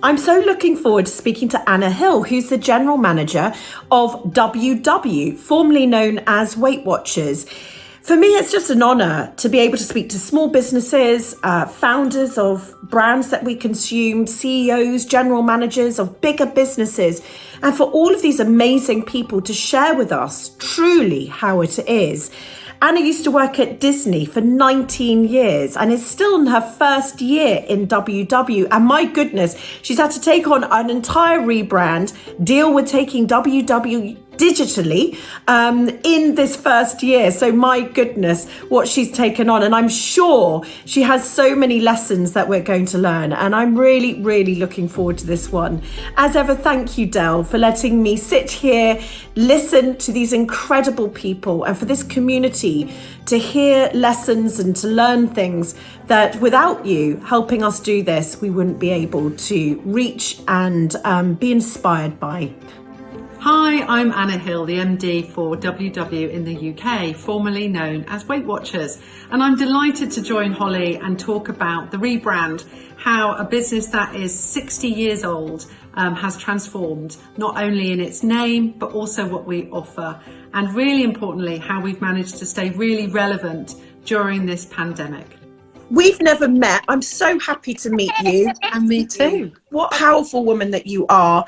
I'm so looking forward to speaking to Anna Hill, who's the General Manager of WW, formerly known as Weight Watchers. For me, it's just an honour to be able to speak to small businesses, founders of brands that we consume, CEOs, general managers of bigger businesses, and for all of these amazing people to share with us truly how it is. Anna used to work at Disney for 19 years and is still in her first year in WW. And my goodness, she's had to take on an entire rebrand, deal with taking WW digitally in this first year. So my goodness, what she's taken on. And I'm sure she has so many lessons that we're going to learn. And I'm really, really looking forward to this one. As ever, thank you, Dell, for letting me sit here, listen to these incredible people and for this community to hear lessons and to learn things that without you helping us do this, we wouldn't be able to reach and be inspired by. Hi, I'm Anna Hill, the MD for WW in the UK, formerly known as Weight Watchers. And I'm delighted to join Holly and talk about the rebrand, how a business that is 60 years old has transformed, not only in its name, but also what we offer. And really importantly, how we've managed to stay really relevant during this pandemic. We've never met. I'm so happy to meet you. And me too. What a powerful woman that you are.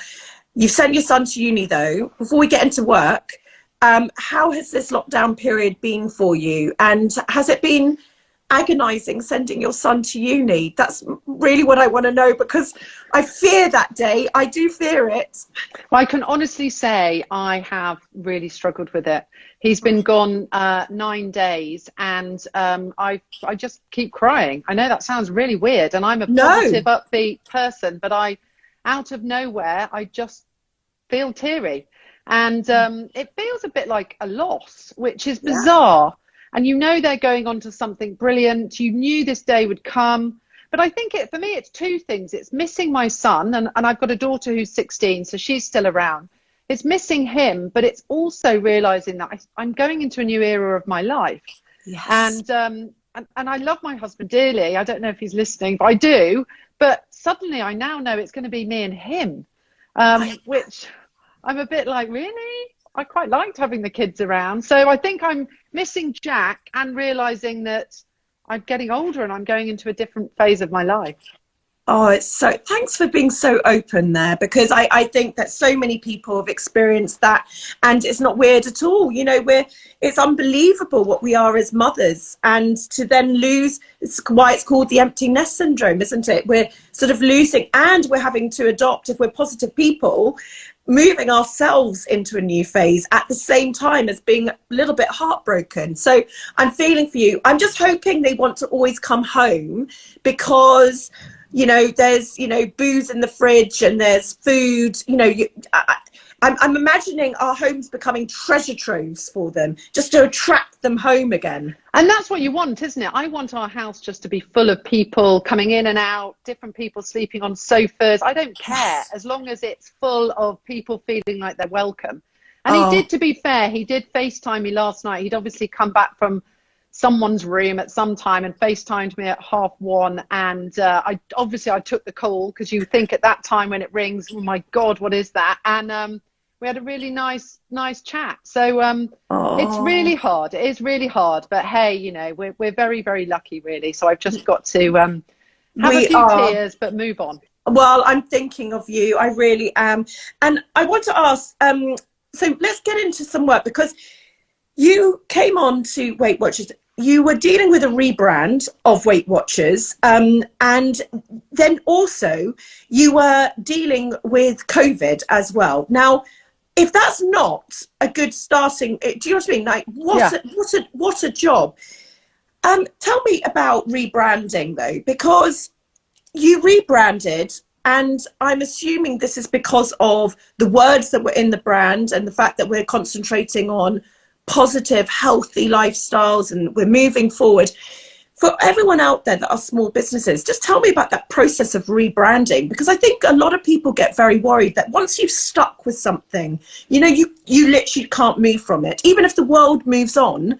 You've sent your son to uni though. Before we get into work, how has this lockdown period been for you? And has it been agonizing sending your son to uni? That's really what I want to know, because I fear that day. I do fear it. Well, I can honestly say I have really struggled with it. He's been gone 9 days and I just keep crying. I know that sounds really weird and I'm a positive, upbeat person, but out of nowhere, I just feel teary. And it feels a bit like a loss, which is bizarre. And you know they're going on to something brilliant. You knew this day would come. But I think for me, it's two things. It's missing my son, and I've got a daughter who's 16, so she's still around. It's missing him, but it's also realising that I'm going into a new era of my life. Yes. And I love my husband dearly. I don't know if he's listening, but I do. But suddenly I now know it's going to be me and him, which I'm a bit like, really? I quite liked having the kids around. So I think I'm missing Jack and realising that I'm getting older and I'm going into a different phase of my life. Oh, thanks for being so open there, because I think that so many people have experienced that and it's not weird at all. You know, it's unbelievable what we are as mothers, and to then lose, it's why it's called the empty nest syndrome, isn't it? We're sort of losing, and we're having to adopt, if we're positive people, moving ourselves into a new phase at the same time as being a little bit heartbroken. So I'm feeling for you. I'm just hoping they want to always come home, because you know, there's, you know, booze in the fridge and there's food, you know, I'm imagining our homes becoming treasure troves for them, just to attract them home again. And that's what you want, isn't it? I want our house just to be full of people coming in and out, different people sleeping on sofas. I don't care, as long as it's full of people feeling like they're welcome. And he did, to be fair, he did FaceTime me last night. He'd obviously come back from someone's room at some time and FaceTimed me at 1:30, and I took the call, because you think at that time when it rings, oh my god, what is that? And we had a really nice chat. So it's really hard. It is really hard, but hey, you know, we're very, very lucky, really. So I've just got to have a few tears but move on. Well, I'm thinking of you, I really am. And I want to ask, so let's get into some work, because you came on to Weight Watchers. You were dealing with a rebrand of Weight Watchers, and then also you were dealing with COVID as well. Now, if that's not a good starting, do you know what I mean? Like, what a job. Tell me about rebranding though, because you rebranded, and I'm assuming this is because of the words that were in the brand and the fact that we're concentrating on positive, healthy lifestyles, and we're moving forward. For everyone out there that are small businesses, just tell me about that process of rebranding, because I think a lot of people get very worried that once you've stuck with something, you know, you literally can't move from it. Even if the world moves on,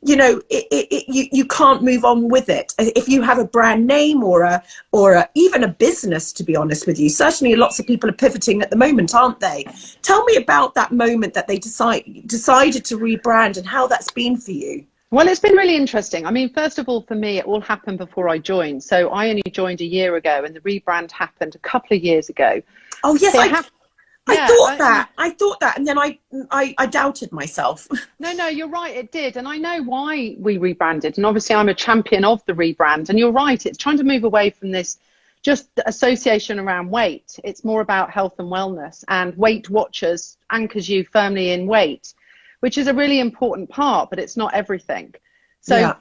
you can't move on with it. If you have a brand name or even a business, to be honest with you, certainly lots of people are pivoting at the moment, aren't they? Tell me about that moment that they decided to rebrand and how that's been for you. Well, it's been really interesting. I mean, first of all, for me, it all happened before I joined. So I only joined a year ago, and the rebrand happened a couple of years ago. Oh, yes, I thought that, and then I doubted myself. No, you're right, it did. And I know why we rebranded. And obviously I'm a champion of the rebrand. And you're right, it's trying to move away from this just association around weight. It's more about health and wellness, and Weight Watchers anchors you firmly in weight, which is a really important part, but it's not everything. So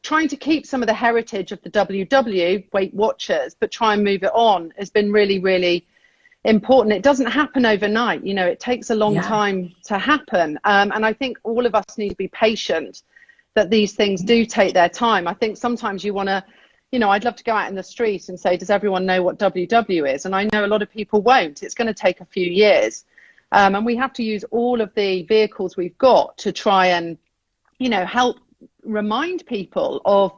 trying to keep some of the heritage of the WW, Weight Watchers, but try and move it on has been really, really important. It doesn't happen overnight. It takes a long time to happen. And I think all of us need to be patient that these things do take their time. I think sometimes you want to, I'd love to go out in the street and say, does everyone know what WW is? And I know a lot of people won't. It's going to take a few years. And we have to use all of the vehicles we've got to try and, help remind people of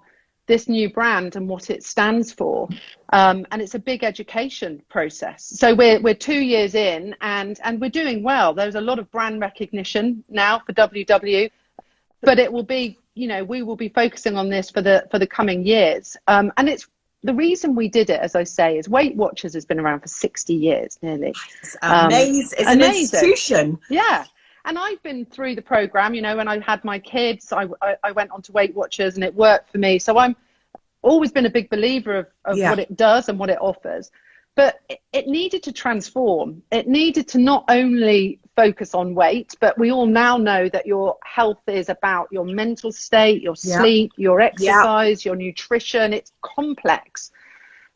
this new brand and what it stands for. And it's a big education process. So we're 2 years in and we're doing well. There's a lot of brand recognition now for WW, but it will be, we will be focusing on this for the coming years. And it's the reason we did it, as I say, is Weight Watchers has been around for 60 years nearly. It's amazing. It's an institution. Yeah. And I've been through the program, when I had my kids, I went on to Weight Watchers and it worked for me. So I'm always been a big believer of what it does and what it offers. But it needed to transform. It needed to not only focus on weight, but we all now know that your health is about your mental state, your sleep, your exercise, your nutrition. It's complex.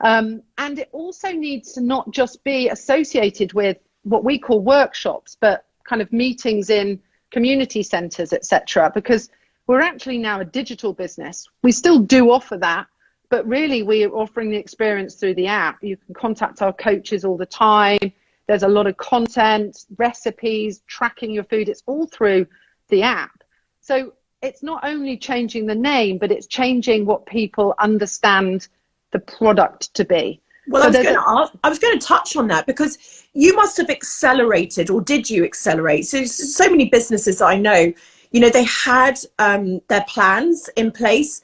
And it also needs to not just be associated with what we call workshops, but kind of meetings in community centres, etc. Because we're actually now a digital business. We still do offer that, but really we're offering the experience through the app. You can contact our coaches all the time. There's a lot of content, recipes, tracking your food. It's all through the app. So it's not only changing the name, but it's changing what people understand the product to be. Well, I was going to touch on that because you must have accelerated, or did you accelerate? So many businesses I know, they had their plans in place.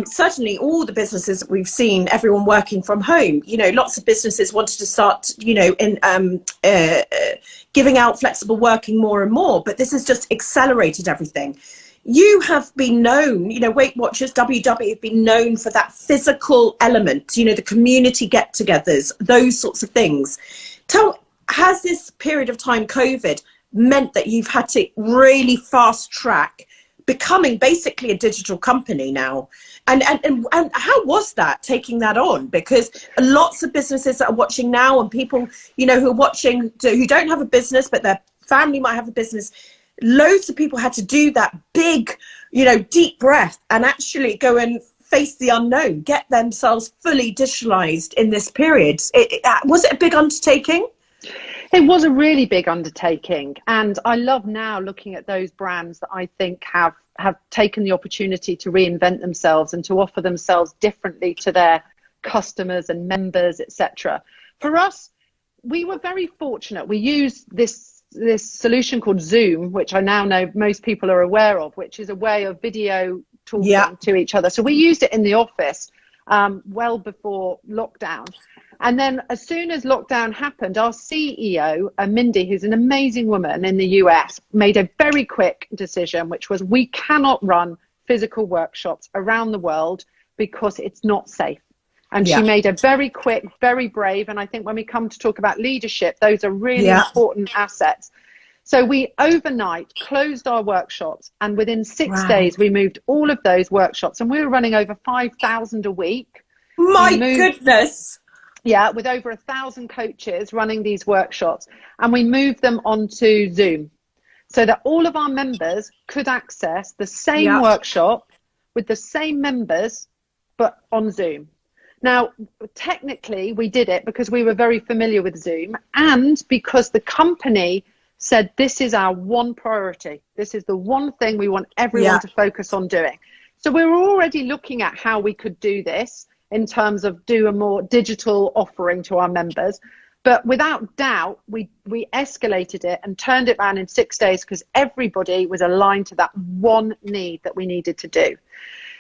Certainly all the businesses that we've seen, everyone working from home, lots of businesses wanted to start, giving out flexible working more and more, but this has just accelerated everything. You have been known, Weight Watchers, WW have been known for that physical element, the community get-togethers, those sorts of things. Has this period of time, COVID, meant that you've had to really fast track becoming basically a digital company now? And how was that, taking that on? Because lots of businesses that are watching now, and people, who are watching, who don't have a business, but their family might have a business, loads of people had to do that big, deep breath and actually go and face the unknown, get themselves fully digitalized in this period. Was it a big undertaking? It was a really big undertaking. And I love now looking at those brands that I think have taken the opportunity to reinvent themselves and to offer themselves differently to their customers and members, etc. For us, we were very fortunate. We used this solution called Zoom, which I now know most people are aware of, which is a way of video talking to each other. So we used it in the office well before lockdown. And then as soon as lockdown happened, our CEO, Mindy, who's an amazing woman in the US, made a very quick decision, which was we cannot run physical workshops around the world because it's not safe. And she made a very quick, very brave, and I think when we come to talk about leadership, those are really important assets. So we overnight closed our workshops, and within 6 days, we moved all of those workshops, and we were running over 5,000 a week. My goodness. Yeah, with over 1,000 coaches running these workshops, and we moved them onto Zoom so that all of our members could access the same workshop with the same members, but on Zoom. Now, technically, we did it because we were very familiar with Zoom and because the company said, this is our one priority. This is the one thing we want everyone to focus on doing. So we were already looking at how we could do this in terms of do a more digital offering to our members. But without doubt, we escalated it and turned it around in 6 days because everybody was aligned to that one need that we needed to do.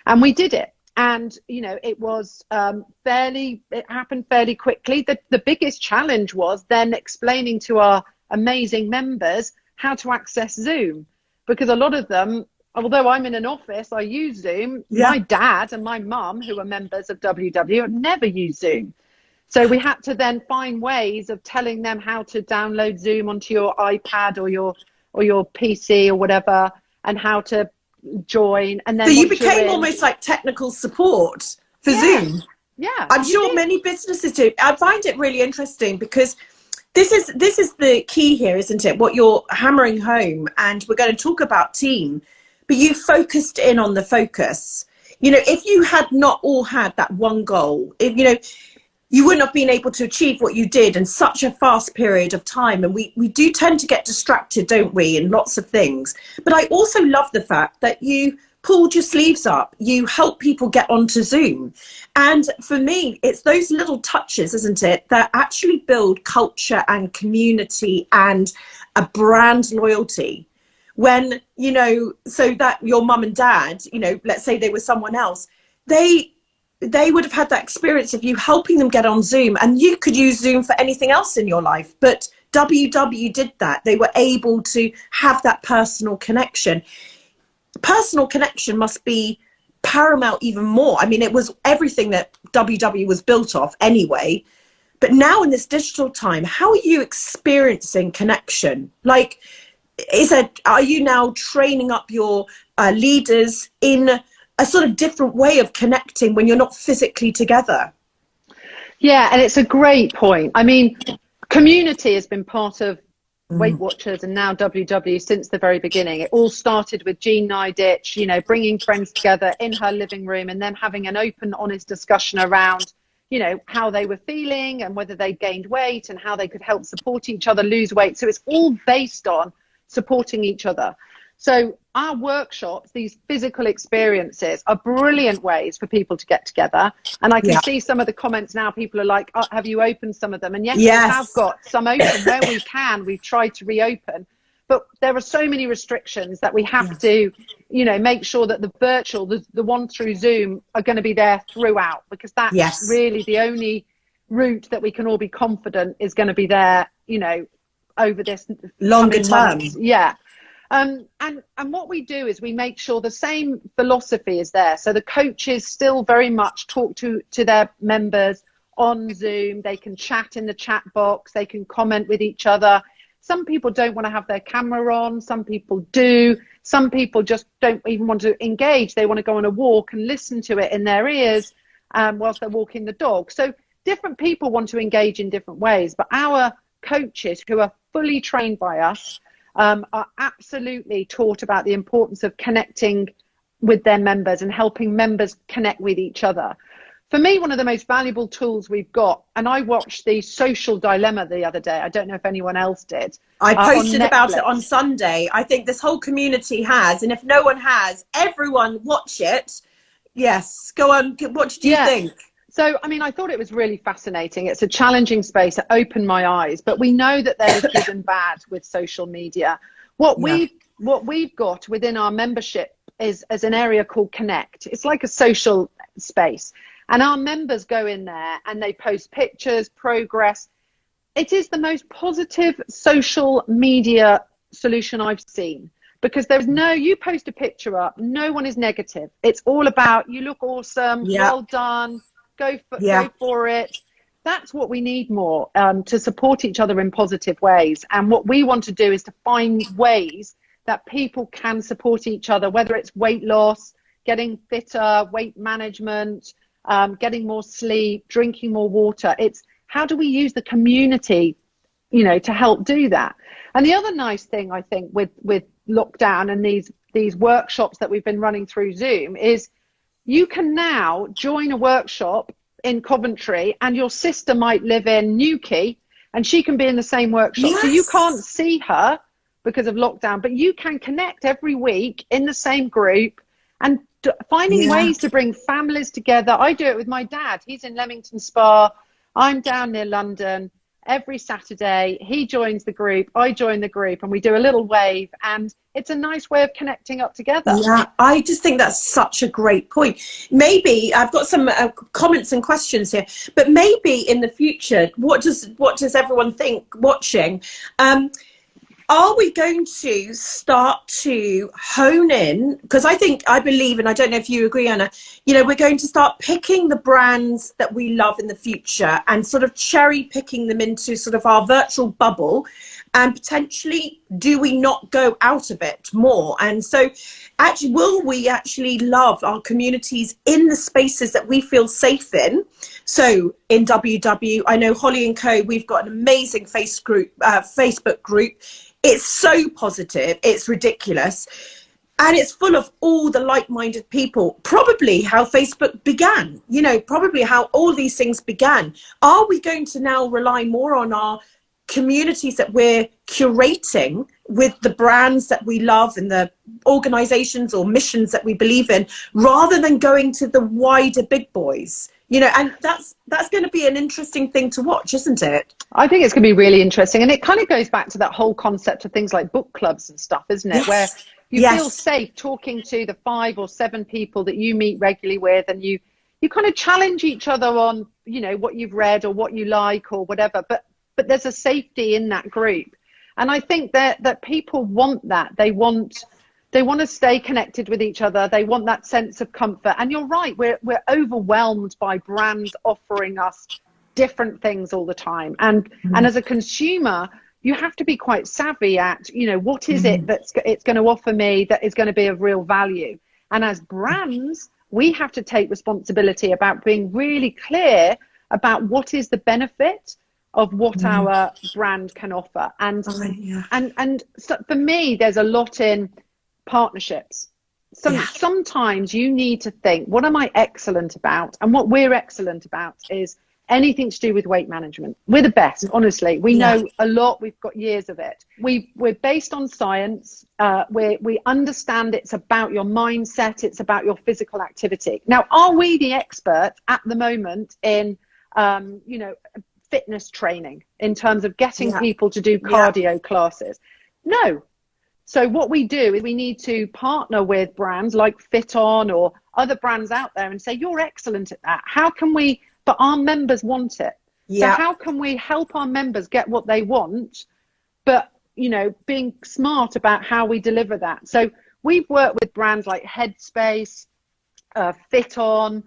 And we did it. And, you know, it was it happened fairly quickly. The biggest challenge was then explaining to our amazing members how to access Zoom, because a lot of them, although I'm in an office, I use Zoom. My dad and my mum, who are members of WW, have never used Zoom. So we had to then find ways of telling them how to download Zoom onto your iPad or your PC or whatever, and how to join. And then so you became almost like technical support for Zoom. Yeah, I'm sure many businesses do. I find it really interesting because this is the key here, isn't it? What you're hammering home, and we're going to talk about team, but you focused in on the focus. You know, if you had not all had that one goal, if, you know, you wouldn't have been able to achieve what you did in such a fast period of time. And we do tend to get distracted, don't we, in lots of things. But I also love the fact that you pulled your sleeves up, you help people get onto Zoom. And for me, it's those little touches, isn't it, that actually build culture and community and a brand loyalty. When, you know, so that your mum and dad, you know, let's say they were someone else, they would have had that experience of you helping them get on Zoom, and you could use Zoom for anything else in your life. But WW did that. They were able to have that personal connection. Personal connection must be paramount even more. I mean, it was everything that WW was built off anyway. But now in this digital time, how are you experiencing connection? Like, are you now training up your leaders in a sort of different way of connecting when you're not physically together? Yeah, and it's a great point. I mean, community has been part of Weight Watchers and now WW since the very beginning. It all started with Jean Niditch, you know, bringing friends together in her living room and then having an open, honest discussion around, you know, how they were feeling and whether they gained weight and how they could help support each other lose weight. So it's all based on supporting each other. So our workshops, these physical experiences, are brilliant ways for people to get together. And I can see some of the comments now, people are like, oh, have you opened some of them? And yes, we have got some open where we can. We've tried to reopen. But there are so many restrictions that we have to, you know, make sure that the virtual, the one through Zoom, are going to be there throughout, because that's really the only route that we can all be confident is going to be there, you know, over this longer term. Yeah. And what we do is we make sure the same philosophy is there. So the coaches still very much talk to their members on Zoom. They can chat in the chat box. They can comment with each other. Some people don't want to have their camera on. Some people do. Some people just don't even want to engage. They want to go on a walk and listen to it in their ears whilst they're walking the dog. So different people want to engage in different ways. But our coaches, who are fully trained by us, are absolutely taught about the importance of connecting with their members and helping members connect with each other. For me, one of the most valuable tools we've got, and I watched the Social Dilemma the other day. I don't know if anyone else did. I posted about it on Sunday. I think this whole community has, and if no one has, everyone watch it. Yes, go on. What do you think? So, I mean, I thought it was really fascinating. It's a challenging space. It opened my eyes. But we know that there is good and bad with social media. What we've got within our membership is as an area called Connect. It's like a social space. And our members go in there and they post pictures, progress. It is the most positive social media solution I've seen. Because there's you post a picture up, no one is negative. It's all about, you look awesome, well done. Go for it. That's what we need more, to support each other in positive ways. And what we want to do is to find ways that people can support each other, whether it's weight loss, getting fitter, weight management, getting more sleep, drinking more water. It's how do we use the community, you know, to help do that. And the other nice thing, I think, with lockdown and these workshops that we've been running through Zoom is you can now join a workshop in Coventry and your sister might live in Newquay and she can be in the same workshop. So you can't see her, because of lockdown, but you can connect every week in the same group and finding ways to bring families together. I do it with my dad. He's in Leamington Spa. I'm down near London. Every Saturday, he joins the group, I join the group, and we do a little wave, and it's a nice way of connecting up together. Yeah, I just think that's such a great point. Maybe I've got some comments and questions here, but maybe in the future, what does everyone think watching? Are we going to start to hone in? Because I believe, and I don't know if you agree, Anna, we're going to start picking the brands that we love in the future and sort of cherry picking them into sort of our virtual bubble. And potentially, do we not go out of it more? And so actually, will we actually love our communities in the spaces that we feel safe in? So in WW, I know Holly and Co, we've got an amazing Facebook group. It's so positive, it's ridiculous. And it's full of all the like-minded people. Probably how Facebook began, probably how all these things began. Are we going to now rely more on our communities that we're curating with the brands that we love and the organizations or missions that we believe in, rather than going to the wider big boys? And that's going to be an interesting thing to watch, isn't it? I think it's going to be really interesting. And it kind of goes back to that whole concept of things like book clubs and stuff, isn't it? Yes. Where you feel safe talking to the 5 or 7 people that you meet regularly with, and you kind of challenge each other on, what you've read or what you like or whatever. But there's a safety in that group. And I think that people want that. They want to stay connected with each other. They want that sense of comfort. And you're right, we're overwhelmed by brands offering us different things all the time. And as a consumer, you have to be quite savvy at, what is it it's going to offer me that is going to be of real value. And as brands, we have to take responsibility about being really clear about what is the benefit of what our brand can offer. And so for me, there's a lot in partnerships. Sometimes you need to think, what am I excellent about? And what we're excellent about is anything to do with weight management. We're the best, honestly. We know a lot. We've got years of it. We're based on science. We understand it's about your mindset. It's about your physical activity. Now, are we the expert at the moment in, fitness training in terms of getting people to do cardio classes? No. So what we do is we need to partner with brands like Fit On or other brands out there and say, you're excellent at that. How can we, but our members want it. So how can we help our members get what they want, but, being smart about how we deliver that? So we've worked with brands like Headspace, Fit On,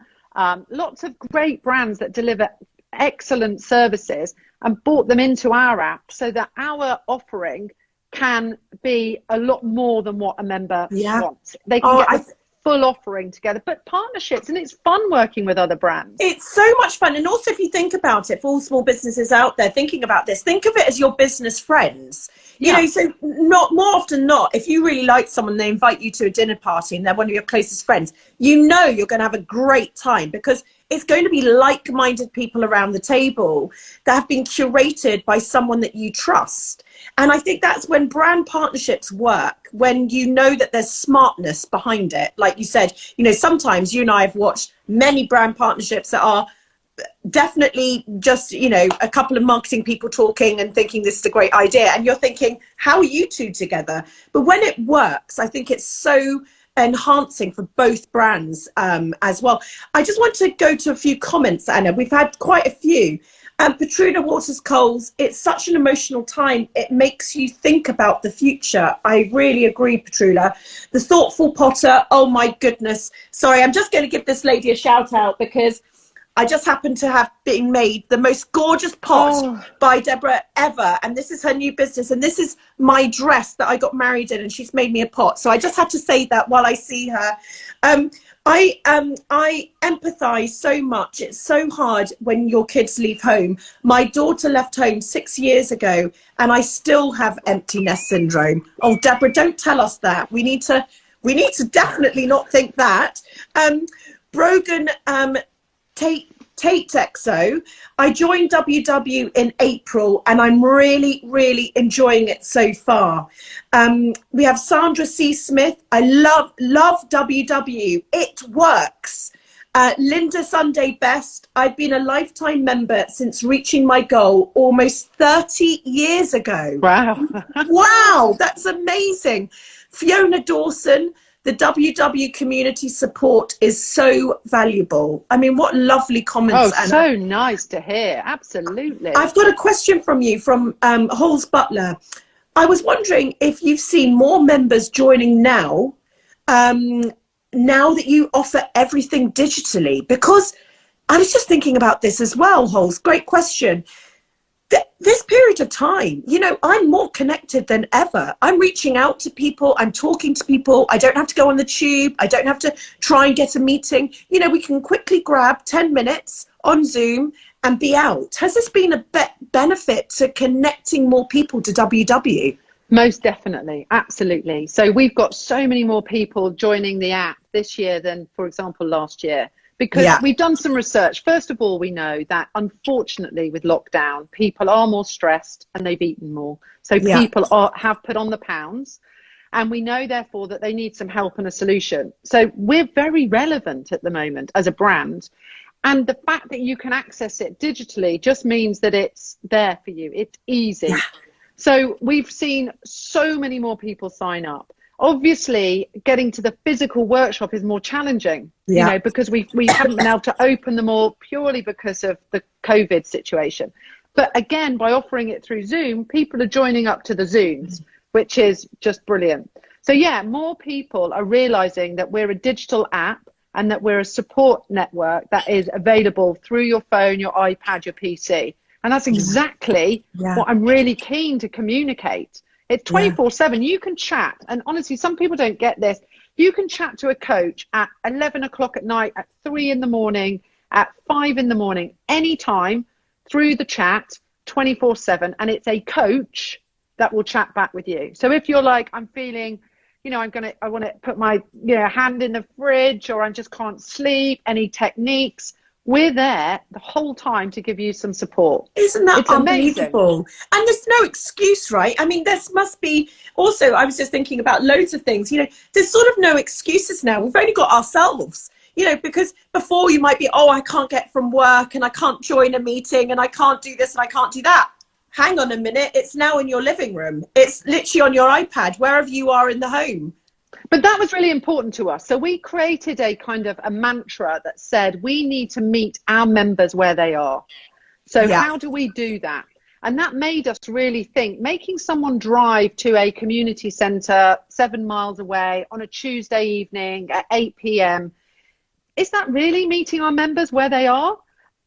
lots of great brands that deliver excellent services, and brought them into our app so that our offering can be a lot more than what a member wants. They can get the full offering together, but partnerships, and it's fun working with other brands. It's so much fun. And also, if you think about it, for all small businesses out there thinking about this, think of it as your business friends. So not more often not, if you really like someone, they invite you to a dinner party and they're one of your closest friends, you're going to have a great time, because it's going to be like-minded people around the table that have been curated by someone that you trust. And I think that's when brand partnerships work, when that there's smartness behind it. Like you said, sometimes you and I have watched many brand partnerships that are definitely just, a couple of marketing people talking and thinking this is a great idea. And you're thinking, how are you two together? But when it works, I think it's so enhancing for both brands as well. I just want to go to a few comments, Anna. We've had quite a few. Petruna Waters-Coles, it's such an emotional time. It makes you think about the future. I really agree, Petruna. The Thoughtful Potter, oh my goodness. Sorry, I'm just going to give this lady a shout out because I just happen to have been made the most gorgeous pot by Deborah ever. And this is her new business. And this is my dress that I got married in, and she's made me a pot. So I just had to say that while I see her. I empathize so much. It's so hard when your kids leave home. My daughter left home 6 years ago, and I still have empty nest syndrome. Oh, Deborah, don't tell us that. We need to definitely not think that. Brogan, Tate Exo. I joined WW in April, and I'm really, really enjoying it so far. We have Sandra C. Smith. I love WW. It works. Linda Sunday Best. I've been a lifetime member since reaching my goal almost 30 years ago. Wow. Wow, that's amazing. Fiona Dawson. The WW community support is so valuable. I mean, what lovely comments. Oh, Anna. so nice to hear. Absolutely. I've got a question from you from Halls Butler. I was wondering if you've seen more members joining now, now that you offer everything digitally, because I was just thinking about this as well, Halls. Great question. This period of time, you know, I'm more connected than ever. I'm reaching out to people. I'm talking to people. I don't have to go on the tube. I don't have to try and get a meeting. You know, we can quickly grab 10 minutes on Zoom and be out. Has this been a benefit to connecting more people to WW? Most definitely. Absolutely. So we've got so many more people joining the app this year than, for example, last year. Because we've done some research. First of all, we know that unfortunately with lockdown, people are more stressed and they've eaten more. So people have put on the pounds, and we know therefore that they need some help and a solution. So we're very relevant at the moment as a brand. And the fact that you can access it digitally just means that it's there for you. It's easy. Yeah. So we've seen so many more people sign up. Obviously, getting to the physical workshop is more challenging, you know, because we haven't been able to open them all purely because of the COVID situation. But again, by offering it through Zoom, people are joining up to the Zooms, which is just brilliant. So yeah, more people are realizing that we're a digital app and that we're a support network that is available through your phone, your iPad, your PC. And that's exactly what I'm really keen to communicate. It's 24/7. You can chat. And honestly, some people don't get this. You can chat to a coach at 11 o'clock at night, at 3 in the morning, at 5 in the morning, anytime through the chat, 24/7. And it's a coach that will chat back with you. So if you're like, I'm feeling, you know, I want to put my hand in the fridge, or I just can't sleep, any techniques, we're there the whole time to give you some support. Isn't that unbelievable? Amazing. And there's no excuse, right? I mean, this must be also, I was just thinking about loads of things, you know, there's sort of no excuses now. We've only got ourselves, you know, because before you might be, oh, I can't get from work and I can't join a meeting and I can't do this and I can't do that. Hang on a minute. It's now in your living room. It's literally on your iPad, wherever you are in the home. But that was really important to us. So we created a kind of a mantra that said we need to meet our members where they are. So how do we do that? And that made us really think, making someone drive to a community centre 7 miles away on a Tuesday evening at 8 p.m. Is that really meeting our members where they are?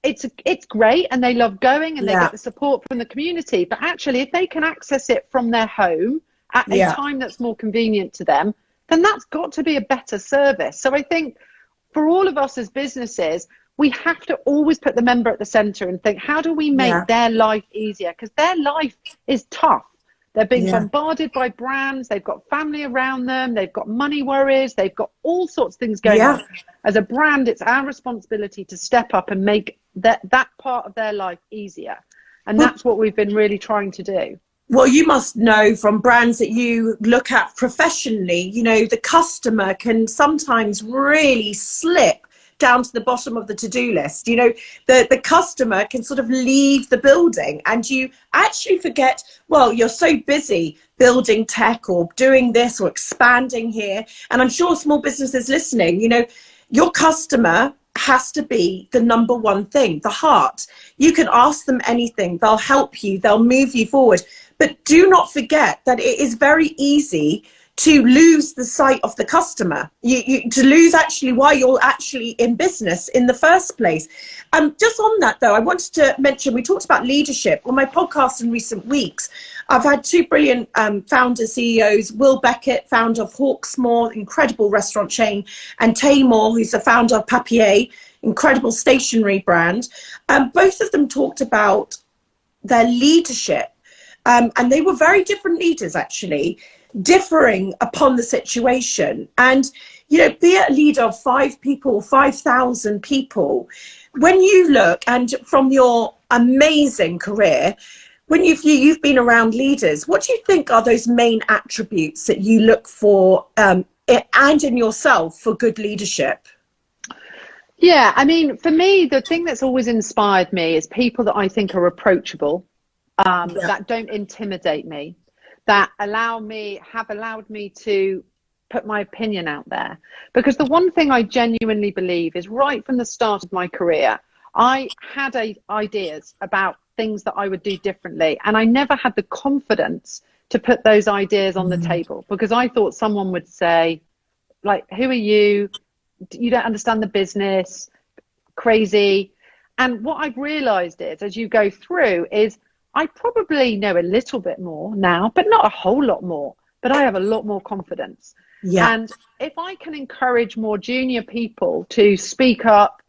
It's great, and they love going and they get the support from the community. But actually, if they can access it from their home at a time that's more convenient to them, then that's got to be a better service. So I think for all of us as businesses, we have to always put the member at the center and think, how do we make their life easier? Because their life is tough. They're being bombarded by brands. They've got family around them. They've got money worries. They've got all sorts of things going on. As a brand, it's our responsibility to step up and make that part of their life easier. And that's what we've been really trying to do. Well, you must know from brands that you look at professionally, you know, the customer can sometimes really slip down to the bottom of the to-do list. You know, the customer can sort of leave the building and you actually forget, well, you're so busy building tech or doing this or expanding here. And I'm sure small businesses listening, you know, your customer has to be the number one thing, the heart. You can ask them anything. They'll help you. They'll move you forward. But do not forget that it is very easy to lose the sight of the customer, to lose actually why you're actually in business in the first place. Just on that, though, I wanted to mention, we talked about leadership. On my podcast in recent weeks, I've had two brilliant founders, CEOs, Will Beckett, founder of Hawksmoor, incredible restaurant chain, and Taymor, who's the founder of Papier, incredible stationery brand. Both of them talked about their leadership. And they were very different leaders, actually, differing upon the situation. And, you know, be a leader of 5 people, 5,000 people. When you look, and from your amazing career, when you've been around leaders, what do you think are those main attributes that you look for and in yourself for good leadership? Yeah, I mean, for me, the thing that's always inspired me is people that I think are approachable, that don't intimidate me, that have allowed me to put my opinion out there. Because the one thing I genuinely believe is right from the start of my career, I had ideas about things that I would do differently. And I never had the confidence to put those ideas on the table, because I thought someone would say, like, who are you? You don't understand the business, crazy. And what I've realized is, as you go through, is I probably know a little bit more now, but not a whole lot more, but I have a lot more confidence. Yeah. And if I can encourage more junior people to speak up,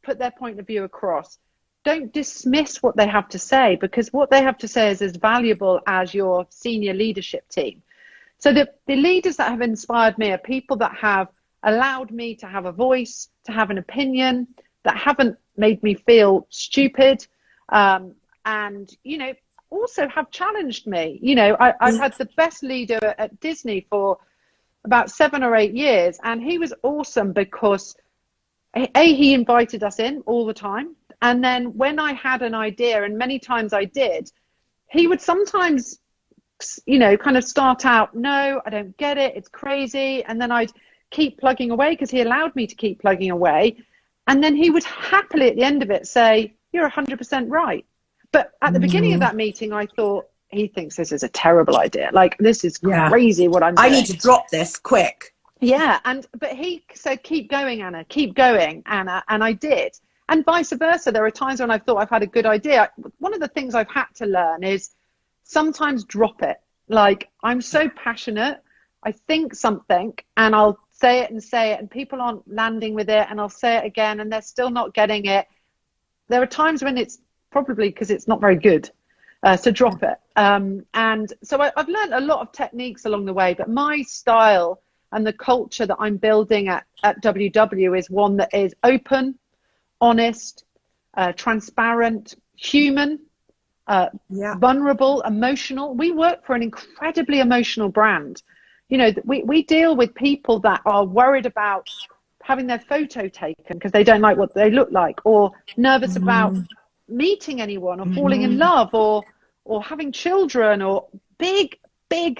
put their point of view across, don't dismiss what they have to say, because what they have to say is as valuable as your senior leadership team. So the leaders that have inspired me are people that have allowed me to have a voice, to have an opinion, that haven't made me feel stupid, and, you know, also have challenged me. You know, I've had the best leader at Disney for about 7 or 8 years, and he was awesome because he invited us in all the time. And then when I had an idea, and many times I did, he would sometimes, you know, kind of start out, no, I don't get it, it's crazy. And then I'd keep plugging away because he allowed me to keep plugging away. And then he would happily at the end of it say, you're 100% right. But at the beginning of that meeting, I thought, he thinks this is a terrible idea. Like, this is crazy what I'm doing. I need to drop this quick. Yeah. But he said, keep going, Anna, keep going, Anna. And I did. And vice versa. There are times when I thought I've had a good idea. One of the things I've had to learn is sometimes drop it. Like, I'm so passionate. I think something and I'll say it, and people aren't landing with it, and I'll say it again and they're still not getting it. There are times when it's probably because it's not very good, so drop it. And so I've learned a lot of techniques along the way, but my style and the culture that I'm building at WW is one that is open, honest, transparent, human, vulnerable, emotional. We work for an incredibly emotional brand. You know, we deal with people that are worried about having their photo taken because they don't like what they look like, or nervous about meeting anyone, or falling in love, or having children, or big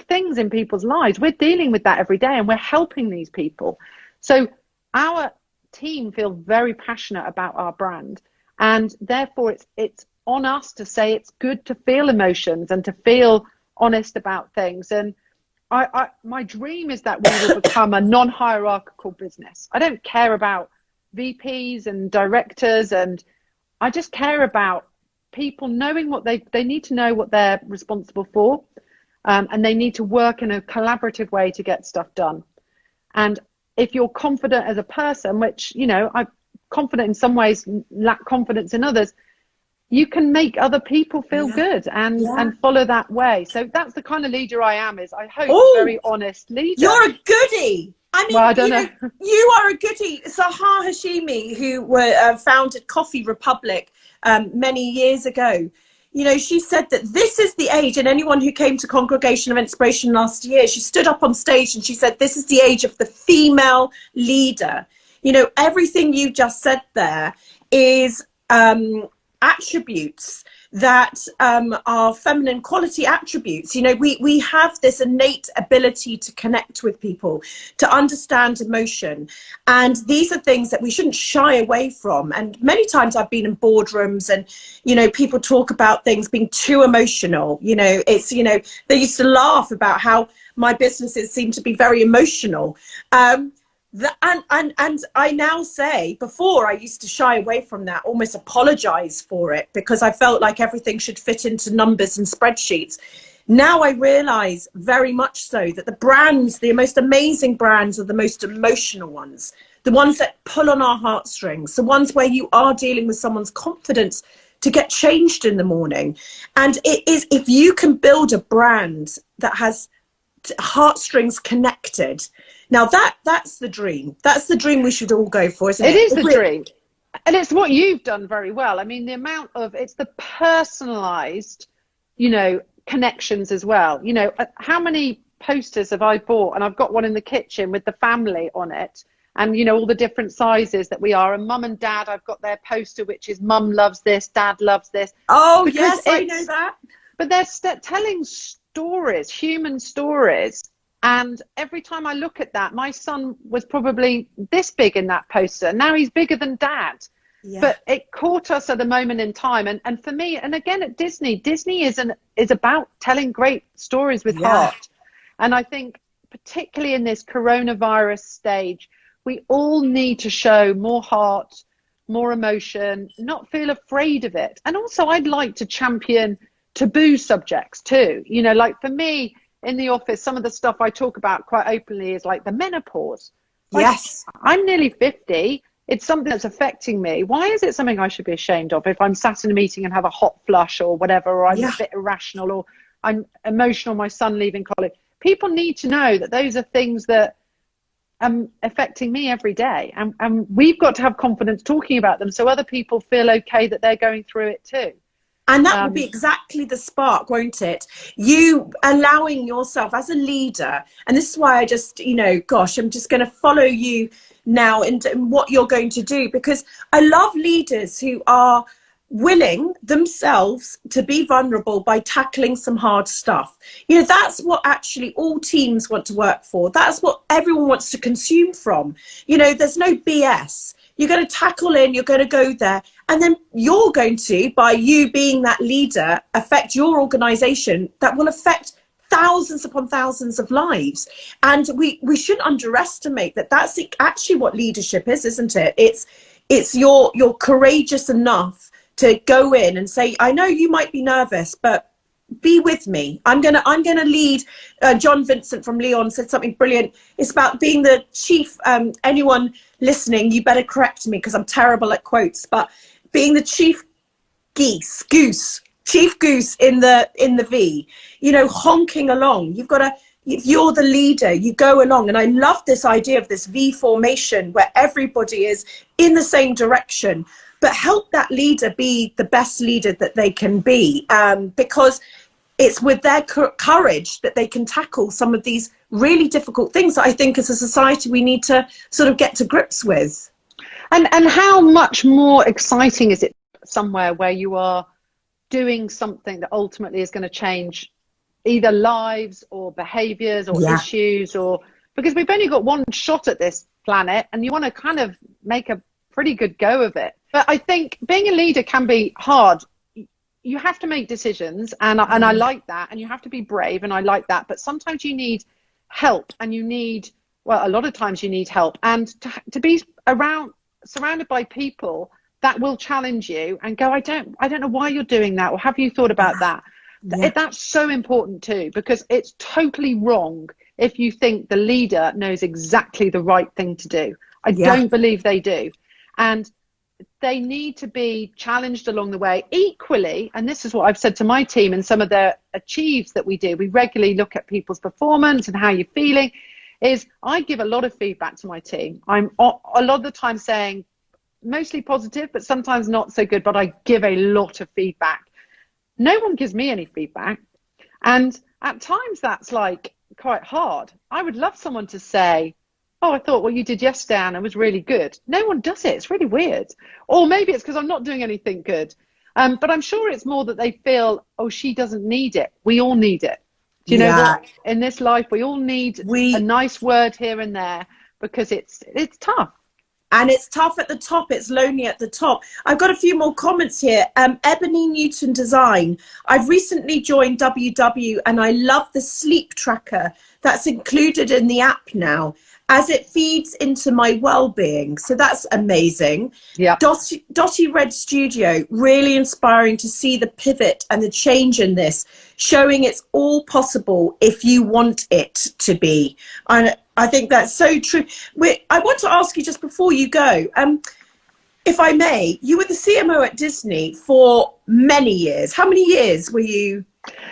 things in people's lives. We're dealing with that every day, and we're helping these people. So our team feel very passionate about our brand, and therefore it's on us to say it's good to feel emotions and to feel honest about things. And my dream is that we will become a non-hierarchical business. I don't care about VPs and directors, and I just care about people knowing what they need to know what they're responsible for, and they need to work in a collaborative way to get stuff done. And if you're confident as a person, which, you know, I'm confident in some ways, lack confidence in others, you can make other people feel good and follow that way. So that's the kind of leader I am, is I hope a very honest leader. You're a goodie. I mean, well, I don't know. You are a goodie. Sahar Hashimi, who founded Coffee Republic many years ago, you know, she said that this is the age, and anyone who came to Congregation of Inspiration last year, she stood up on stage and she said, this is the age of the female leader. You know, everything you just said there is attributes that are feminine quality attributes. You know, we have this innate ability to connect with people, to understand emotion, and these are things that we shouldn't shy away from. And many times I've been in boardrooms and, you know, people talk about things being too emotional. You know, it's, you know, they used to laugh about how my businesses seem to be very emotional. And I now say, before I used to shy away from that, almost apologize for it, because I felt like everything should fit into numbers and spreadsheets. Now I realize very much so that the brands, the most amazing brands, are the most emotional ones, the ones that pull on our heartstrings, the ones where you are dealing with someone's confidence to get changed in the morning. And it is, if you can build a brand that has heartstrings connected. Now that's the dream. That's the dream we should all go for, isn't it? It is the dream. And it's what you've done very well. I mean, the amount of, it's the personalized, connections as well. How many posters have I bought? And I've got one in the kitchen with the family on it. And, all the different sizes that we are. And mum and dad, I've got their poster, which is mum loves this, dad loves this. Oh, yes, I know that. But they're telling stories, human stories. And every time I look at that, my son was probably this big in that poster. Now he's bigger than dad. Yeah. But it caught us at a moment in time. And for me, and again at Disney is about telling great stories with heart. And I think particularly in this coronavirus stage, we all need to show more heart, more emotion, not feel afraid of it. And also I'd like to champion taboo subjects too. Like for me, in the office, some of the stuff I talk about quite openly is like the menopause. Yes. I'm nearly 50. It's something that's affecting me. Why is it something I should be ashamed of if I'm sat in a meeting and have a hot flush or whatever, or I'm a bit irrational, or I'm emotional, my son leaving college? People need to know that those are things that are affecting me every day. And we've got to have confidence talking about them so other people feel okay that they're going through it too. And that will be exactly the spark, won't it? You allowing yourself as a leader. And this is why I just, I'm just going to follow you now in what you're going to do, because I love leaders who are willing themselves to be vulnerable by tackling some hard stuff. That's what actually all teams want to work for. That's what everyone wants to consume from. There's no BS. You're going to tackle in, you're going to go there, and then you're going to, by you being that leader, affect your organization that will affect thousands upon thousands of lives. And we shouldn't underestimate that. That's actually what leadership is, isn't it? It's you're courageous enough to go in and say, I know you might be nervous, but be with me. I'm gonna lead. John Vincent from Leon said something brilliant. It's about being the chief. Anyone listening, you better correct me because I'm terrible at quotes. But being the chief chief goose in the V. Honking along. You've got to. If you're the leader, you go along. And I love this idea of this V formation where everybody is in the same direction. But help that leader be the best leader that they can be, because it's with their courage that they can tackle some of these really difficult things that I think as a society we need to sort of get to grips with. And how much more exciting is it somewhere where you are doing something that ultimately is going to change either lives or behaviors or issues, or because we've only got one shot at this planet and you want to kind of make a pretty good go of it. But I think being a leader can be hard. You have to make decisions, and I like that, and you have to be brave, and I like that. But sometimes you need help, and a lot of times you need help, and to be surrounded by people that will challenge you and go, I don't know why you're doing that, or have you thought about that? That's so important too, because it's totally wrong if you think the leader knows exactly the right thing to do. I don't believe they do. And they need to be challenged along the way equally. And this is what I've said to my team and some of the achieves that we do. We regularly look at people's performance and how you're feeling. I give a lot of feedback to my team. I'm a lot of the time saying mostly positive, but sometimes not so good, but I give a lot of feedback. No one gives me any feedback. And at times that's like quite hard. I would love someone to say, oh, I thought what you did yesterday, Anna, was really good. No one does it. It's really weird. Or maybe it's because I'm not doing anything good. But I'm sure it's more that they feel, oh, she doesn't need it. We all need it. Do you know what? In this life, we all need a nice word here and there, because it's tough. And it's tough at the top. It's lonely at the top. I've got a few more comments here. Ebony Newton Design. I've recently joined WW and I love the sleep tracker that's included in the app now, as it feeds into my well-being. So that's amazing. Yeah. Dotty Red Studio, really inspiring to see the pivot and the change in this, showing it's all possible if you want it to be. And I think that's so true. I want to ask you just before you go, if I may, you were the CMO at Disney for many years. How many years were you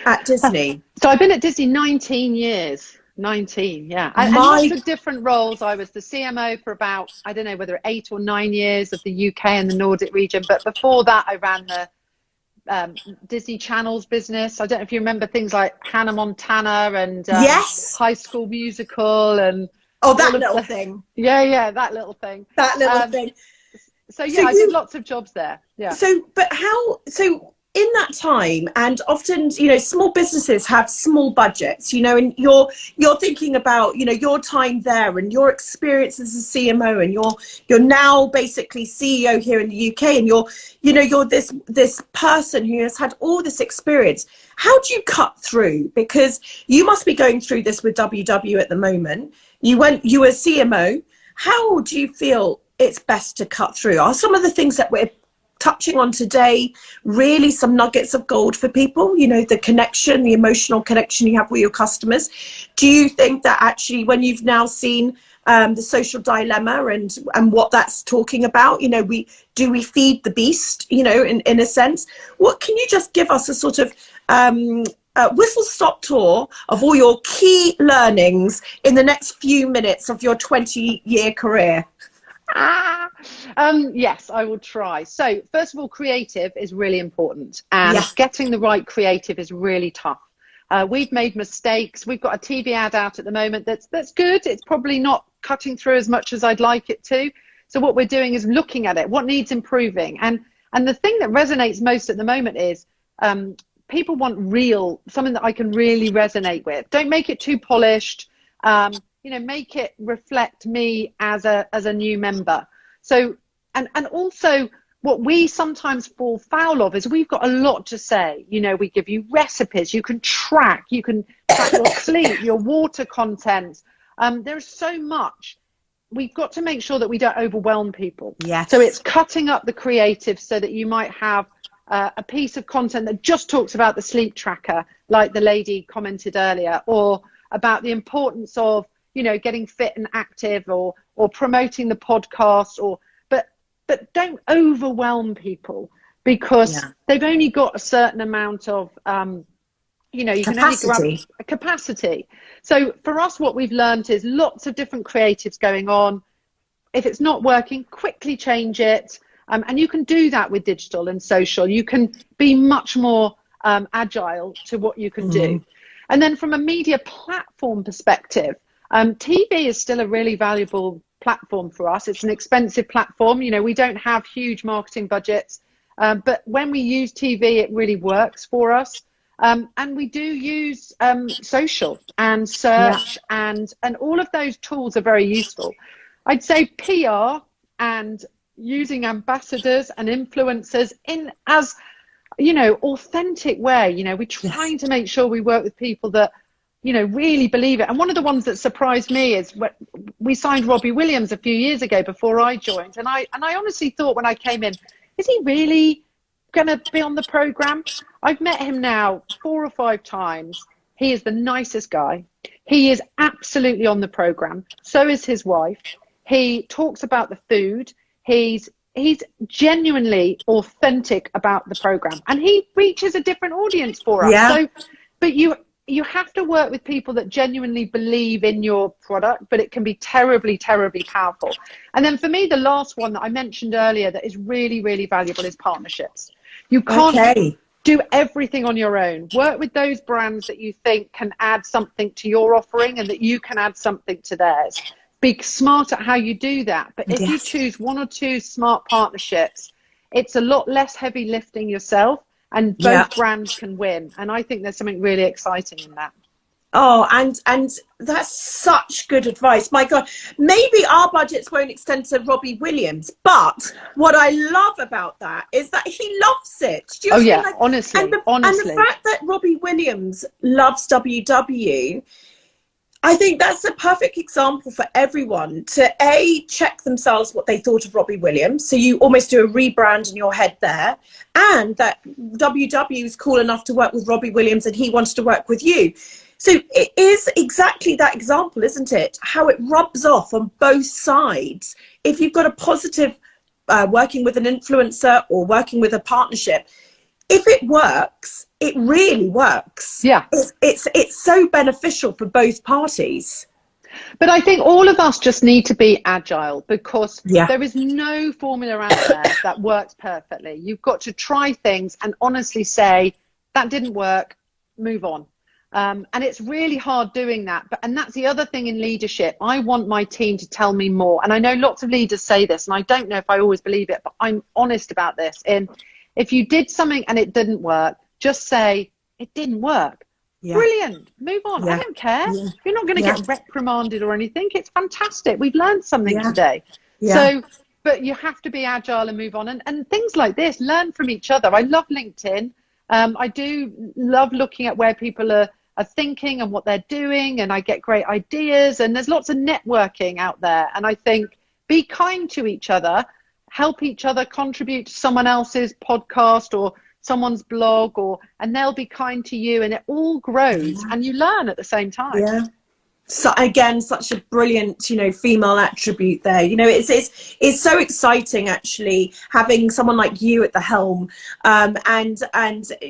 at Disney? So I've been at Disney 19 years. 19, yeah. And lots of different roles. I was the CMO for about, I don't know whether 8 or 9 years of the UK and the Nordic region. But before that, I ran the Disney Channel's business. I don't know if you remember things like Hannah Montana and yes, High School Musical and that little thing. Yeah, that little thing. That little thing. So yeah, I did lots of jobs there. Yeah. So in that time, and often, small businesses have small budgets, and you're thinking about, your time there and your experience as a CMO, and you're now basically CEO here in the UK, and you're this person who has had all this experience. How do you cut through? Because you must be going through this with WW at the moment. You were CMO. How do you feel it's best to cut through? Are some of the things that we're touching on today really some nuggets of gold for people? The connection, the emotional connection you have with your customers. Do you think that actually, when you've now seen the social dilemma and what that's talking about, we feed the beast, in a sense? What can you just give us a sort of whistle stop tour of all your key learnings in the next few minutes of your 20-year career? Yes, I will try. So first of all, creative is really important, and getting the right creative is really tough. We've made mistakes. We've got a TV ad out at the moment that's good. It's probably not cutting through as much as I'd like it to. So what we're doing is looking at it, what needs improving. And the thing that resonates most at the moment is people want something that I can really resonate with. Don't make it too polished. Make it reflect me as a new member. So, and also what we sometimes fall foul of is we've got a lot to say. We give you recipes, you can track your sleep, your water content. There's so much. We've got to make sure that we don't overwhelm people. Yes. So it's cutting up the creative so that you might have a piece of content that just talks about the sleep tracker, like the lady commented earlier, or about the importance of getting fit and active, or promoting the podcast, but don't overwhelm people, because they've only got a certain amount of you can only grab a capacity. So for us, what we've learned is lots of different creatives going on. If it's not working, quickly change it, and you can do that with digital and social. You can be much more agile to what you can do. And then from a media platform perspective, TV is still a really valuable platform for us. It's an expensive platform. We don't have huge marketing budgets, but when we use TV, it really works for us. And we do use social and search, and all of those tools are very useful. I'd say PR and using ambassadors and influencers in as authentic way. We're trying to make sure we work with people that really believe it. And one of the ones that surprised me is we signed Robbie Williams a few years ago before I joined. And I honestly thought when I came in, is he really going to be on the program? I've met him now 4 or 5 times. He is the nicest guy. He is absolutely on the program. So is his wife. He talks about the food. He's genuinely authentic about the program, and he reaches a different audience for us. So, but you have to work with people that genuinely believe in your product, but it can be terribly, terribly powerful. And then for me, the last one that I mentioned earlier that is really, really valuable is partnerships. You can't do everything on your own. Work with those brands that you think can add something to your offering and that you can add something to theirs. Be smart at how you do that. But if you choose 1 or 2 smart partnerships, it's a lot less heavy lifting yourself, and both brands can win. And I think there's something really exciting in that. Oh, and that's such good advice. My God, maybe our budgets won't extend to Robbie Williams, but what I love about that is that he loves it. Do you know honestly, and the fact that Robbie Williams loves WW, I think that's a perfect example for everyone to check themselves what they thought of Robbie Williams. So you almost do a rebrand in your head there, and that WW is cool enough to work with Robbie Williams and he wants to work with you. So it is exactly that example, isn't it? How it rubs off on both sides. If you've got a positive working with an influencer or working with a partnership, if it works, it really works. Yeah. It's so beneficial for both parties. But I think all of us just need to be agile, because Yeah. there is no formula out there that works perfectly. You've got to try things and honestly say, that didn't work, move on. And it's really hard doing that. And that's the other thing in leadership. I want my team to tell me more. And I know lots of leaders say this, and I don't know if I always believe it, but I'm honest about this. If you did something and it didn't work, just say, it didn't work. Yeah. Brilliant. Move on. Yeah. I don't care. Yeah. You're not going to get reprimanded or anything. It's fantastic. We've learned something today. Yeah. So, but you have to be agile and move on. And things like this, learn from each other. I love LinkedIn. I do love looking at where people are thinking and what they're doing. And I get great ideas. And there's lots of networking out there. And I think be kind to each other, help each other contribute to someone else's podcast or someone's blog, and they'll be kind to you, and it all grows and you learn at the same time. Yeah. So again, such a brilliant, female attribute there. It's so exciting actually having someone like you at the helm, and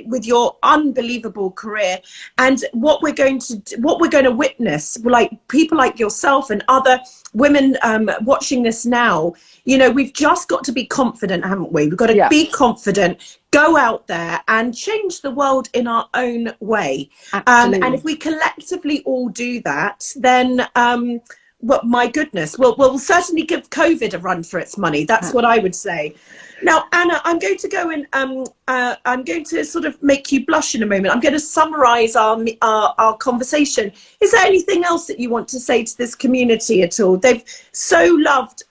with your unbelievable career, and what we're going to witness, like people like yourself and other women watching this now. We've just got to be confident, haven't we? We've got to be confident, go out there and change the world in our own way. And if we collectively all do that, then, well, my goodness, we'll certainly give COVID a run for its money. That's what I would say. Now, Anna, I'm going to go and I'm going to sort of make you blush in a moment. I'm going to summarize our conversation. Is there anything else that you want to say to this community at all? They've so loved,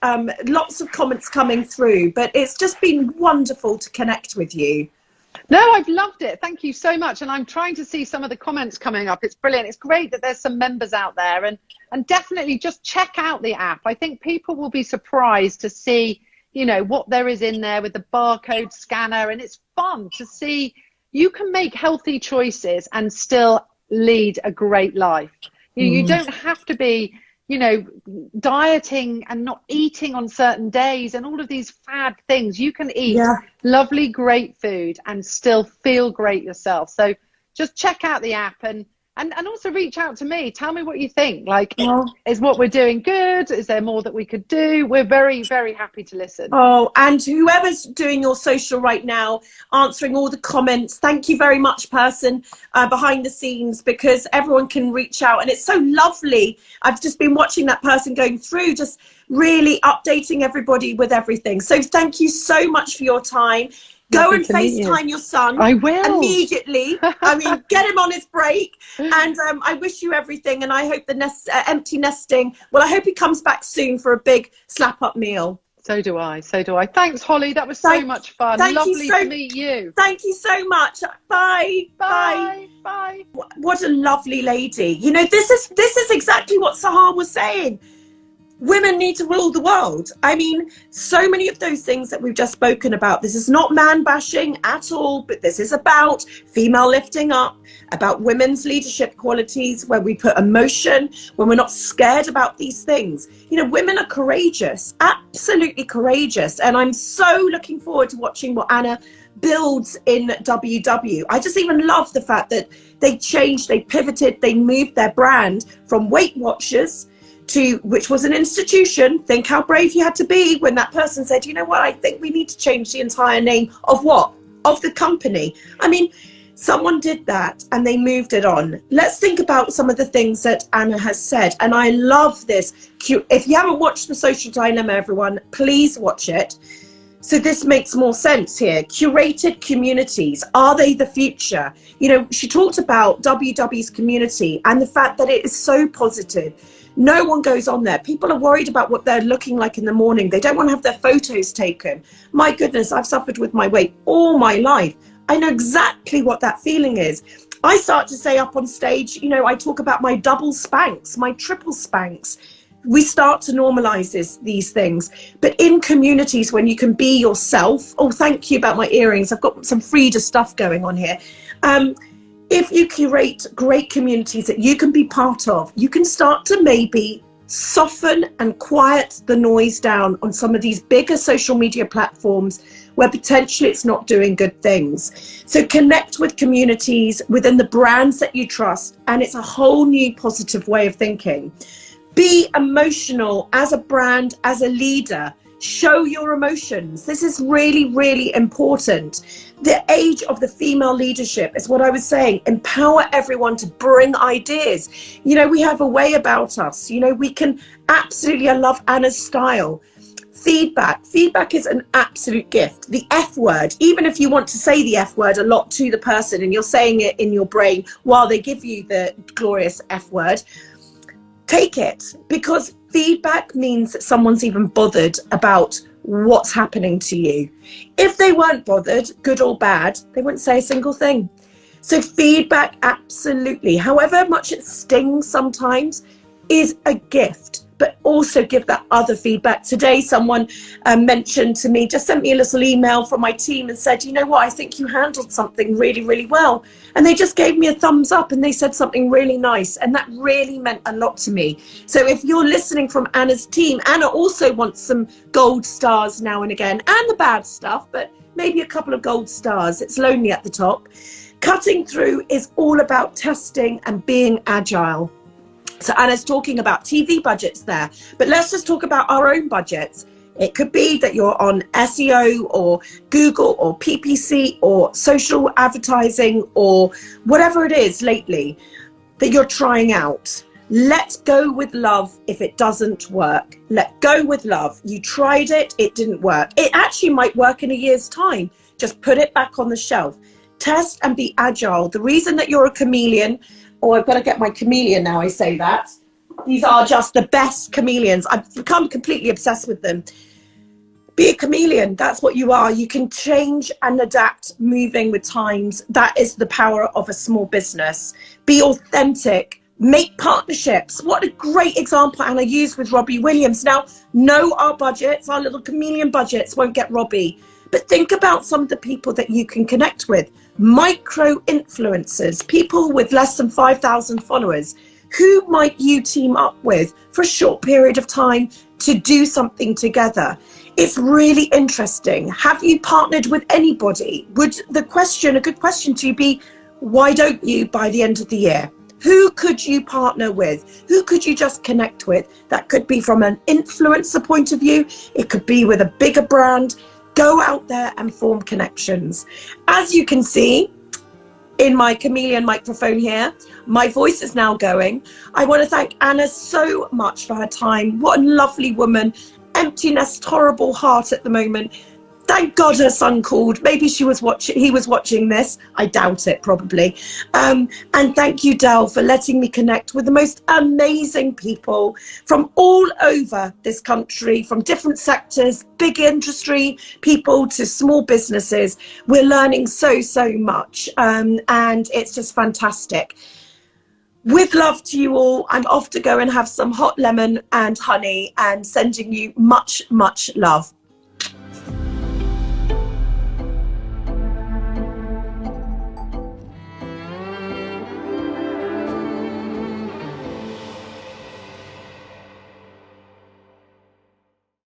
lots of comments coming through, but it's just been wonderful to connect with you. No, I've loved it. Thank you so much. And I'm trying to see some of the comments coming up. It's brilliant. It's great that there's some members out there, and definitely just check out the app. I think people will be surprised to see what there is in there with the barcode scanner, and it's fun to see you can make healthy choices and still lead a great life. You don't have to be, dieting and not eating on certain days and all of these fad things. You can eat lovely, great food and still feel great yourself. So just check out the app and also reach out to me. Tell me what you think. Like, is what we're doing good? Is there more that we could do? We're very, very happy to listen. Oh, and whoever's doing your social right now, answering all the comments, thank you very much, person behind the scenes, because everyone can reach out. And it's so lovely. I've just been watching that person going through, just really updating everybody with everything. So thank you so much for your time. Go and FaceTime your son. I will. Immediately. I mean, get him on his break. And I wish you everything. And I hope the empty nesting, well, I hope he comes back soon for a big slap-up meal. So do I. So do I. Thanks, Holly. That was so much fun. Lovely to meet you. Thank you so much. Bye. Bye. Bye. What a lovely lady. This is exactly what Sahar was saying. Women need to rule the world. I mean, so many of those things that we've just spoken about. This is not man bashing at all, but this is about female lifting up, about women's leadership qualities, where we put emotion, when we're not scared about these things. Women are courageous, absolutely courageous. And I'm so looking forward to watching what Anna builds in WW. I just even love the fact that they changed, they pivoted, they moved their brand from Weight Watchers to, which was an institution. Think how brave you had to be when that person said, you know what, I think we need to change the entire name of what? Of the company. I mean, someone did that and they moved it on. Let's think about some of the things that Anna has said. And I love this. If you haven't watched The Social Dilemma, everyone, please watch it. So this makes more sense here. Curated communities, are they the future? She talked about WW's community and the fact that it is so positive. No one goes on there. People are worried about what they're looking like in the morning. They don't want to have their photos taken. My goodness, I've suffered with my weight all my life. I know exactly what that feeling is. I start to say up on stage, I talk about my double spanks, my triple spanks. We start to normalize these things. But in communities, when you can be yourself, thank you about my earrings. I've got some Frida stuff going on here. If you curate great communities that you can be part of, you can start to maybe soften and quiet the noise down on some of these bigger social media platforms where potentially it's not doing good things. So connect with communities within the brands that you trust, and it's a whole new positive way of thinking. Be emotional as a brand, as a leader. Show your emotions. This is really, really important. The age of the female leadership is what I was saying. Empower everyone to bring ideas. You know, we have a way about us. You know, we can absolutely, I love Anna's style. Feedback is an absolute gift. The F word, even if you want to say the F word a lot to the person and you're saying it in your brain while they give you the glorious F word, take it, because feedback means that someone's even bothered about what's happening to you. If they weren't bothered, good or bad, they wouldn't say a single thing. So feedback, absolutely, however much it stings sometimes, is a gift. But also give that other feedback. Today, someone mentioned to me, just sent me a little email from my team and said, you know what, I think you handled something really, really well. And they just gave me a thumbs up and they said something really nice. And that really meant a lot to me. So if you're listening from Anna's team, Anna also wants some gold stars now and again, and the bad stuff, but maybe a couple of gold stars. It's lonely at the top. Cutting through is all about testing and being agile. So Anna's talking about TV budgets there, but let's just talk about our own budgets. It could be that you're on SEO or Google or PPC or social advertising or whatever it is lately that you're trying out. Let go with love if it doesn't work. Let go with love. You tried it, it didn't work. It actually might work in a year's time. Just put it back on the shelf. Test and be agile. The reason that you're a chameleon, I've got to get my chameleon now, I say that. These are just the best chameleons. I've become completely obsessed with them. Be a chameleon, that's what you are. You can change and adapt, moving with times. That is the power of a small business. Be authentic, make partnerships. What a great example Anna used with Robbie Williams. Now, no, our budgets, our little chameleon budgets won't get Robbie. But think about some of the people that you can connect with. Micro influencers, people with less than 5,000 followers. Who might you team up with for a short period of time to do something together? It's really interesting. Have you partnered with anybody? Would the question, a good question to you be, why don't you by the end of the year? Who could you partner with? Who could you just connect with? That could be from an influencer point of view. It could be with a bigger brand. Go out there and form connections. As you can see in my chameleon microphone here, my voice is now going. I want to thank Anna so much for her time. What a lovely woman. Empty nest, horrible heart at the moment. Thank God her son called. Maybe he was watching this. I doubt it, probably. And thank you, Dell, for letting me connect with the most amazing people from all over this country, from different sectors, big industry people to small businesses. We're learning so much, and it's just fantastic. With love to you all, I'm off to go and have some hot lemon and honey and sending you much love.